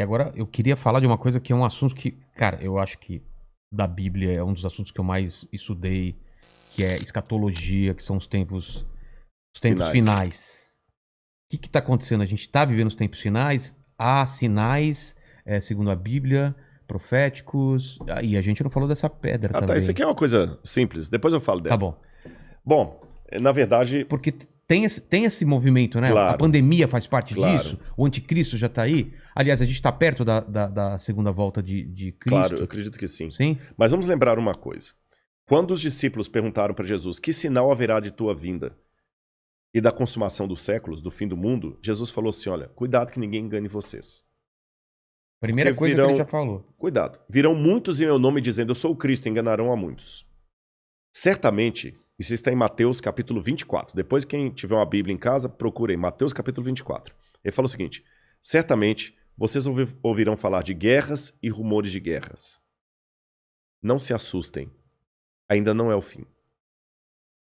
Que agora eu queria falar de uma coisa que é um assunto que, cara, eu acho que da Bíblia é um dos assuntos que eu mais estudei, que é escatologia, que são os tempos finais. O que está acontecendo? A gente está vivendo os tempos finais, há sinais, segundo a Bíblia, proféticos, e a gente não falou dessa pedra Tá. também. Isso aqui é uma coisa simples. Depois eu falo dela. Tá bom. Bom, na verdade... Porque tem esse movimento, né? Claro. A pandemia faz parte Claro. disso. O anticristo já tá aí. Aliás, a gente tá perto da segunda volta de Cristo. Claro, eu acredito que sim. Sim? Mas vamos lembrar uma coisa. Quando os discípulos perguntaram para Jesus, que sinal haverá de tua vinda e da consumação dos séculos, do fim do mundo, Jesus falou assim, olha, cuidado que ninguém engane vocês. Primeira Porque coisa que ele já falou. Cuidado. Virão muitos em meu nome dizendo, eu sou o Cristo, enganarão a muitos. Certamente, isso está em Mateus capítulo 24. Depois, quem tiver uma Bíblia em casa, procure em Mateus capítulo 24. Ele fala o seguinte, certamente vocês ouvirão falar de guerras e rumores de guerras. Não se assustem. Ainda não é o fim.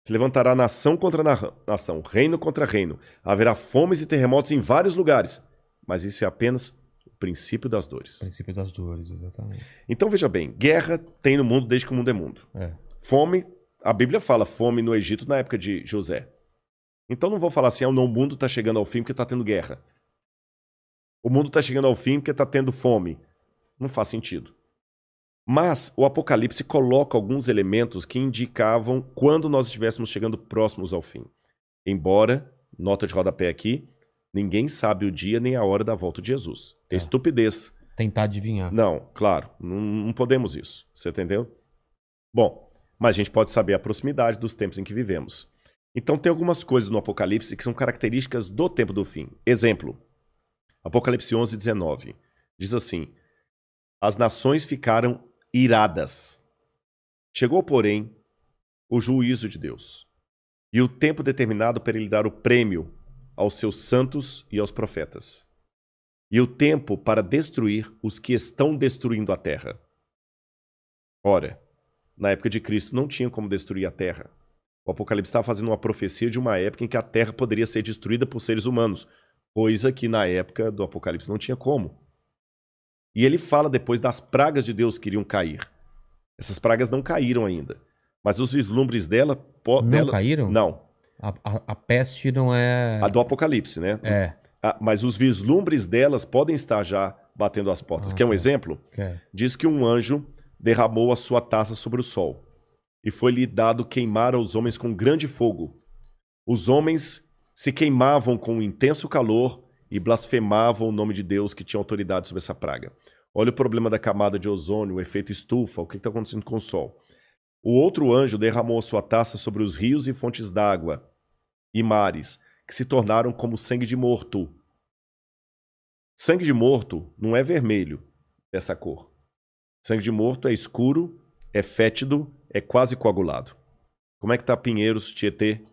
Se levantará nação contra nação, reino contra reino. Haverá fomes e terremotos em vários lugares. Mas isso é apenas o princípio das dores. Princípio das dores, exatamente. Então veja bem, guerra tem no mundo desde que o mundo é mundo. Fome, a Bíblia fala fome no Egito na época de José. Então não vou falar assim, o mundo está chegando ao fim porque está tendo guerra. O mundo está chegando ao fim porque está tendo fome. Não faz sentido. Mas o Apocalipse coloca alguns elementos que indicavam quando nós estivéssemos chegando próximos ao fim. Embora, nota de rodapé aqui, ninguém sabe o dia nem a hora da volta de Jesus. É estupidez. Tentar adivinhar. Não, claro, não podemos isso. Você entendeu? Bom, mas a gente pode saber a proximidade dos tempos em que vivemos. Então tem algumas coisas no Apocalipse que são características do tempo do fim. Exemplo, Apocalipse 11, 19. Diz assim, as nações ficaram iradas. Chegou, porém, o juízo de Deus e o tempo determinado para ele dar o prêmio aos seus santos e aos profetas e o tempo para destruir os que estão destruindo a terra. Ora, na época de Cristo não tinha como destruir a terra. O Apocalipse estava fazendo uma profecia de uma época em que a terra poderia ser destruída por seres humanos, coisa que na época do Apocalipse não tinha como. E ele fala depois das pragas de Deus que iriam cair. Essas pragas não caíram ainda. Mas os vislumbres dela... Não caíram? Não. A peste não é... A do Apocalipse, né? Mas os vislumbres delas podem estar já batendo as portas. Quer um exemplo? Diz que um anjo derramou a sua taça sobre o sol. E foi-lhe dado queimar aos homens com grande fogo. Os homens se queimavam com um intenso calor e blasfemavam o nome de Deus que tinha autoridade sobre essa praga. Olha o problema da camada de ozônio, o efeito estufa, o que está acontecendo com o Sol. O outro anjo derramou a sua taça sobre os rios e fontes d'água e mares, que se tornaram como sangue de morto. Sangue de morto não é vermelho, dessa cor. Sangue de morto é escuro, é fétido, é quase coagulado. Como é que está Pinheiros, Tietê,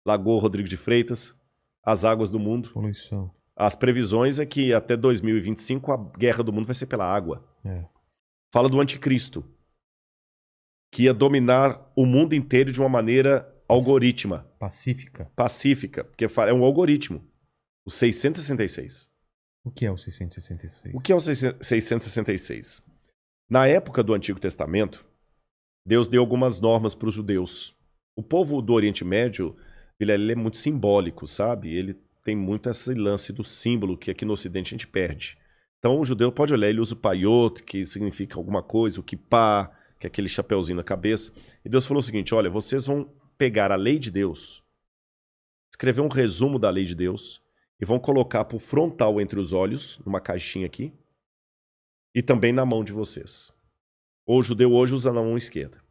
Lagoa Rodrigo de Freitas, as águas do mundo? Poluição. As previsões é que até 2025 a guerra do mundo vai ser pela água. Fala do anticristo, que ia dominar o mundo inteiro de uma maneira algorítmica. Pacífica, porque é um algoritmo. O 666. O que é o 666? O que é o 666? Na época do Antigo Testamento, Deus deu algumas normas para os judeus. O povo do Oriente Médio, ele é muito simbólico, sabe? Ele tem muito esse lance do símbolo que aqui no Ocidente a gente perde. Então o judeu pode olhar, ele usa o paiot, que significa alguma coisa, o kippah, que é aquele chapeuzinho na cabeça. E Deus falou o seguinte, olha, vocês vão pegar a lei de Deus, escrever um resumo da lei de Deus e vão colocar por frontal entre os olhos, numa caixinha aqui, e também na mão de vocês. O judeu hoje usa na mão esquerda.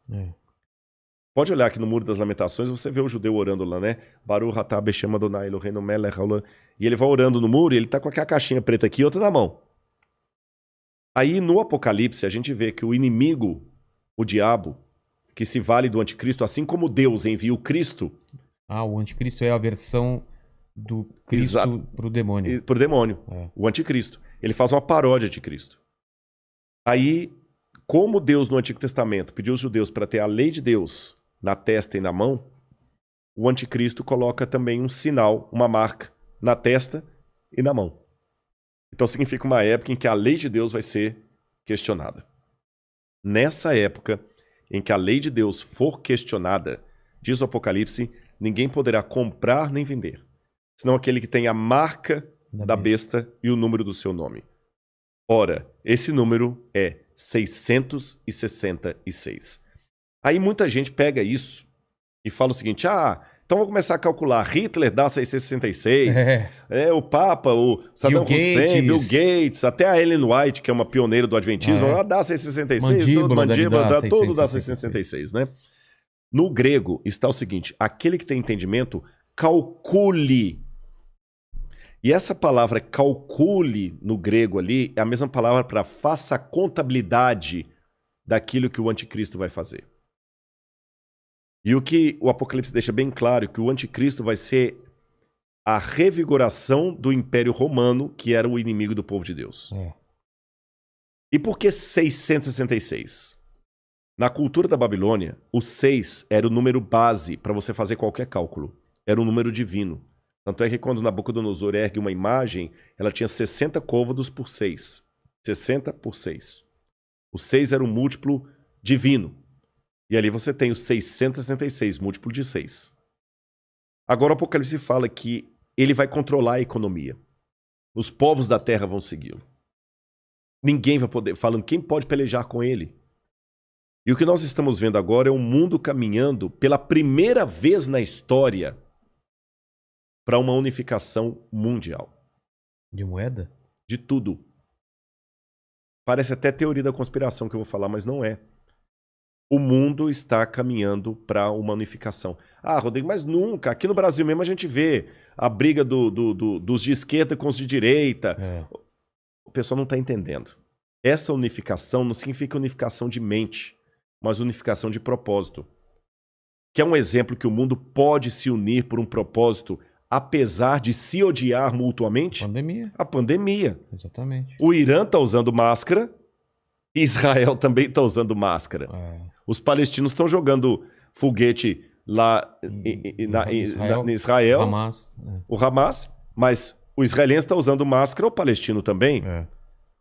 Pode olhar aqui no Muro das Lamentações, você vê o judeu orando lá, né? Baruch atah Beshem Adonai Eloheinu melech haolam. E ele vai orando no muro e ele tá com aquela caixinha preta aqui e outra na mão. Aí no Apocalipse a gente vê que o inimigo, o diabo, que se vale do anticristo, assim como Deus envia o Cristo... o anticristo é a versão do Cristo pro demônio. Pro demônio, o anticristo. Ele faz uma paródia de Cristo. Aí, como Deus no Antigo Testamento pediu aos judeus para ter a lei de Deus na testa e na mão, o anticristo coloca também um sinal, uma marca, na testa e na mão. Então significa uma época em que a lei de Deus vai ser questionada. Nessa época em que a lei de Deus for questionada, diz o Apocalipse, ninguém poderá comprar nem vender, senão aquele que tem a marca da besta e o número do seu nome. Ora, esse número é 666. Aí muita gente pega isso e fala o seguinte, então vou começar a calcular, Hitler dá 666, o Papa, o Saddam Hussein, Bill Gates, até a Ellen White, que é uma pioneira do Adventismo, ela dá 666, mandíbula, todo dá 666, né? No grego está o seguinte, aquele que tem entendimento, calcule. E essa palavra calcule no grego ali é a mesma palavra para faça a contabilidade daquilo que o anticristo vai fazer. E o que o Apocalipse deixa bem claro é que o anticristo vai ser a revigoração do Império Romano, que era o inimigo do povo de Deus. E por que 666? Na cultura da Babilônia, o 6 era o número base para você fazer qualquer cálculo. Era um número divino. Tanto é que quando Nabucodonosor ergue uma imagem, ela tinha 60 côvados por 6. 60 por 6. O 6 era um múltiplo divino. E ali você tem o 666, múltiplo de 6. Agora o Apocalipse fala que ele vai controlar a economia. Os povos da terra vão segui-lo. Ninguém vai poder, falando quem pode pelejar com ele. E o que nós estamos vendo agora é o mundo caminhando pela primeira vez na história para uma unificação mundial. De moeda? De tudo. Parece até teoria da conspiração que eu vou falar, mas não é. O mundo está caminhando para uma unificação. Rodrigo, mas nunca. Aqui no Brasil mesmo a gente vê a briga dos de esquerda com os de direita. O pessoal não está entendendo. Essa unificação não significa unificação de mente, mas unificação de propósito. Que é um exemplo que o mundo pode se unir por um propósito, apesar de se odiar mutuamente? A pandemia. Exatamente. O Irã está usando máscara, Israel também está usando máscara. Os palestinos estão jogando foguete lá em Israel, o Hamas, mas o israelense está usando máscara, o palestino também.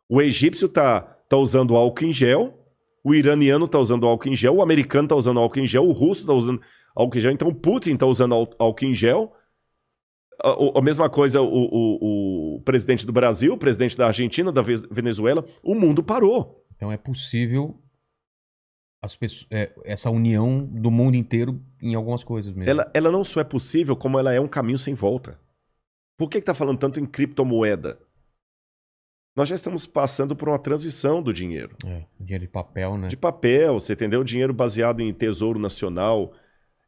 O egípcio está usando álcool em gel, o iraniano está usando álcool em gel, o americano está usando álcool em gel, o russo está usando álcool em gel, então o Putin está usando álcool em gel. A mesma coisa o presidente do Brasil, o presidente da Argentina, da Venezuela, o mundo parou. Então é possível essa união do mundo inteiro em algumas coisas mesmo. Ela não só é possível, como ela é um caminho sem volta. Por que está falando tanto em criptomoeda? Nós já estamos passando por uma transição do dinheiro. Dinheiro de papel, né? De papel, você entendeu? Dinheiro baseado em tesouro nacional.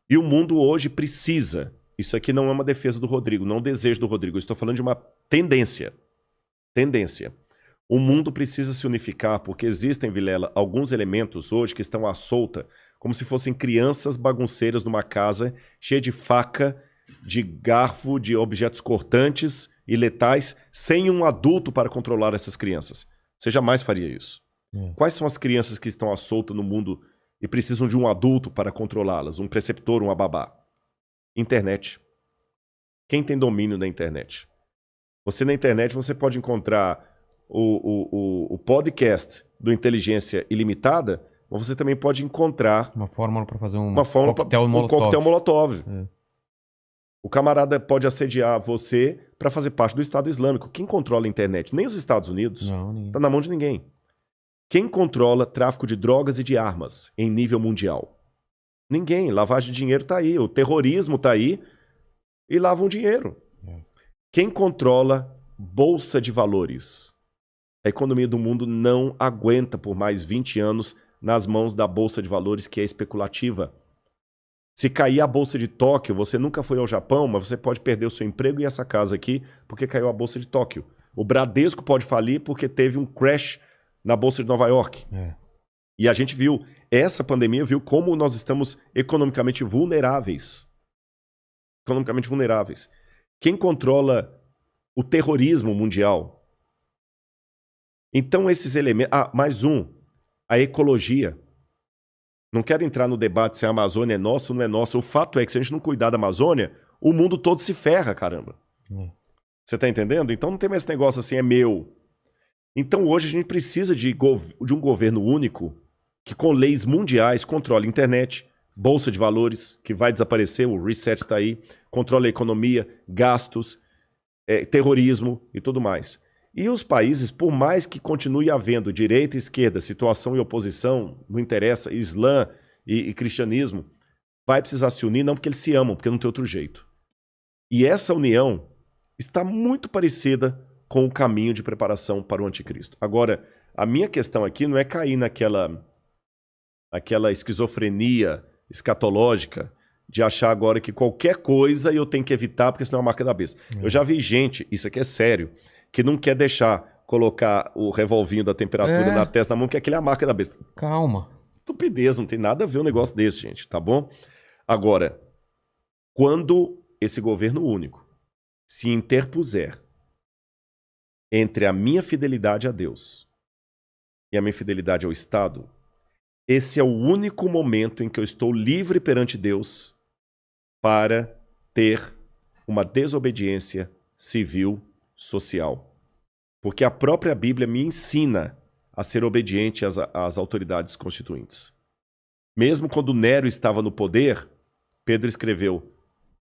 E o mundo hoje precisa. Isso aqui não é uma defesa do Rodrigo, não é um desejo do Rodrigo. Eu estou falando de uma tendência. Tendência. O mundo precisa se unificar porque existem, Vilela, alguns elementos hoje que estão à solta, como se fossem crianças bagunceiras numa casa cheia de faca, de garfo, de objetos cortantes e letais, sem um adulto para controlar essas crianças. Você jamais faria isso. Quais são as crianças que estão à solta no mundo e precisam de um adulto para controlá-las? Um preceptor, uma babá? Internet. Quem tem domínio da internet? Você na internet você pode encontrar o podcast do Inteligência Ilimitada, mas você também pode encontrar uma fórmula para fazer um coquetel molotov. O camarada pode assediar você para fazer parte do Estado Islâmico. Quem controla a internet? Nem os Estados Unidos. Não, está na mão de ninguém. Quem controla tráfico de drogas e de armas em nível mundial? Ninguém. Lavagem de dinheiro está aí. O terrorismo está aí e lavam dinheiro. Quem controla bolsa de valores? A economia do mundo não aguenta por mais 20 anos nas mãos da bolsa de valores que é especulativa. Se cair a bolsa de Tóquio, você nunca foi ao Japão, mas você pode perder o seu emprego e essa casa aqui porque caiu a bolsa de Tóquio. O Bradesco pode falir porque teve um crash na bolsa de Nova York. E a gente viu, essa pandemia viu como nós estamos economicamente vulneráveis. Economicamente vulneráveis. Quem controla o terrorismo mundial? Então esses elementos... mais um. A ecologia. Não quero entrar no debate se a Amazônia é nossa ou não é nossa. O fato é que se a gente não cuidar da Amazônia, o mundo todo se ferra, caramba. Você tá entendendo? Então não tem mais esse negócio assim, é meu. Então hoje a gente precisa de um governo único que com leis mundiais controle a internet, bolsa de valores, que vai desaparecer, o reset está aí, controle a economia, gastos, terrorismo e tudo mais. E os países, por mais que continue havendo direita e esquerda, situação e oposição, não interessa, Islã e cristianismo, vai precisar se unir, não porque eles se amam, porque não tem outro jeito. E essa união está muito parecida com o caminho de preparação para o anticristo. Agora, a minha questão aqui não é cair naquela esquizofrenia escatológica de achar agora que qualquer coisa eu tenho que evitar porque senão é a marca da besta. Eu já vi gente, isso aqui é sério, que não quer deixar colocar o revolvinho da temperatura na testa da mão, que aquele é a marca da besta. Calma. Estupidez, não tem nada a ver um negócio desse, gente, tá bom? Agora, quando esse governo único se interpuser entre a minha fidelidade a Deus e a minha fidelidade ao Estado, esse é o único momento em que eu estou livre perante Deus para ter uma desobediência civil, social. Porque a própria Bíblia me ensina a ser obediente às autoridades constituintes. Mesmo quando Nero estava no poder, Pedro escreveu: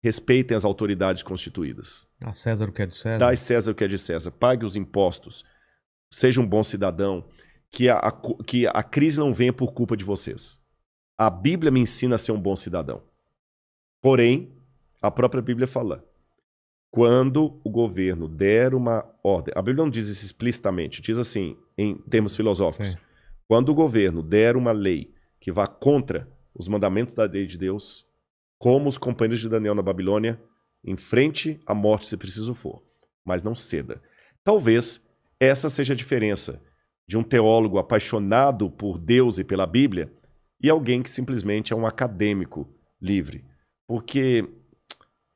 respeitem as autoridades constituídas. A César o que é de César. Dai César o que é de César. Pague os impostos. Seja um bom cidadão. Que a crise não venha por culpa de vocês. A Bíblia me ensina a ser um bom cidadão. Porém, a própria Bíblia fala: quando o governo der uma ordem... A Bíblia não diz isso explicitamente, diz assim, em termos filosóficos. Sim. Quando o governo der uma lei que vá contra os mandamentos da lei de Deus, como os companheiros de Daniel na Babilônia, enfrente a morte se preciso for, mas não ceda. Talvez essa seja a diferença de um teólogo apaixonado por Deus e pela Bíblia e alguém que simplesmente é um acadêmico livre. Porque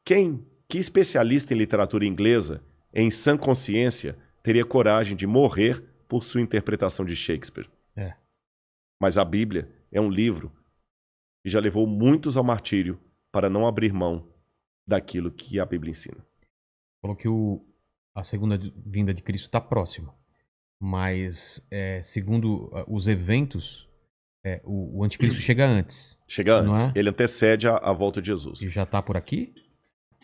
que especialista em literatura inglesa, em sã consciência, teria coragem de morrer por sua interpretação de Shakespeare? Mas a Bíblia é um livro que já levou muitos ao martírio para não abrir mão daquilo que a Bíblia ensina. Falou que a segunda vinda de Cristo está próxima. Mas, segundo os eventos, o anticristo chega antes. Chega antes. Ele antecede a volta de Jesus. E já está por aqui?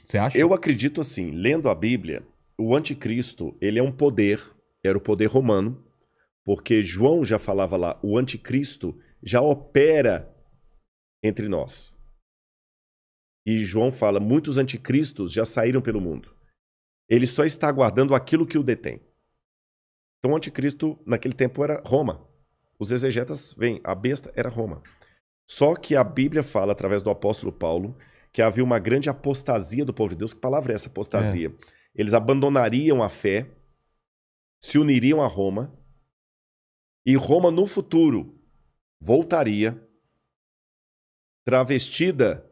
Você acha? Eu acredito assim, lendo a Bíblia, o anticristo, ele é um poder, era o poder romano, porque João já falava lá, o anticristo já opera entre nós. E João fala, muitos anticristos já saíram pelo mundo. Ele só está aguardando aquilo que o detém. Então o anticristo naquele tempo era Roma. Os exegetas veem, a besta era Roma. Só que a Bíblia fala, através do apóstolo Paulo, que havia uma grande apostasia do povo de Deus. Que palavra é essa, apostasia? Eles abandonariam a fé, se uniriam a Roma, e Roma no futuro voltaria travestida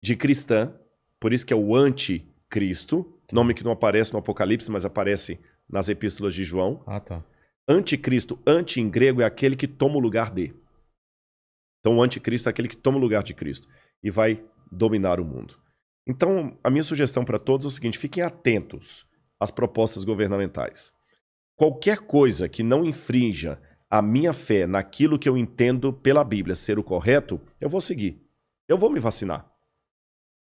de cristã, por isso que é o anticristo, nome que não aparece no Apocalipse, mas aparece nas epístolas de João. Tá. Anticristo, anti em grego, é aquele que toma o lugar de. Então o anticristo é aquele que toma o lugar de Cristo e vai dominar o mundo. Então a minha sugestão para todos é o seguinte, fiquem atentos às propostas governamentais. Qualquer coisa que não infrinja a minha fé naquilo que eu entendo pela Bíblia ser o correto, eu vou seguir. Eu vou me vacinar.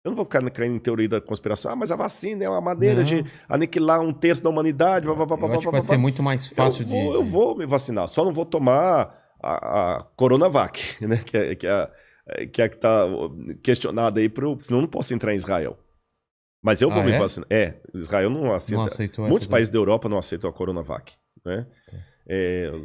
Eu não vou ficar caindo em teoria da conspiração. Mas a vacina é uma maneira de aniquilar um terço da humanidade. Eu acho que vai ser muito mais fácil Eu vou me vacinar. Só não vou tomar a Coronavac, né? Que está questionada aí, senão eu não posso entrar em Israel. Mas eu vou me vacinar. Israel não aceita. Não aceitou. Muitos países da Europa não aceitam a Coronavac, né?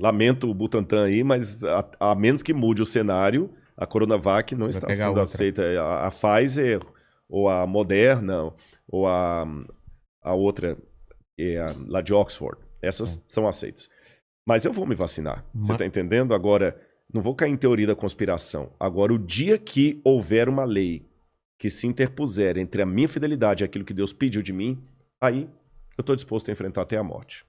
Lamento o Butantan aí, mas a menos que mude o cenário, a Coronavac não está sendo aceita. A Pfizer, ou a Moderna, ou a outra, lá de Oxford. Essas são aceitas. Mas eu vou me vacinar. Você está entendendo? Agora, não vou cair em teoria da conspiração. Agora, o dia que houver uma lei que se interpuser entre a minha fidelidade e aquilo que Deus pediu de mim, aí eu estou disposto a enfrentar até a morte.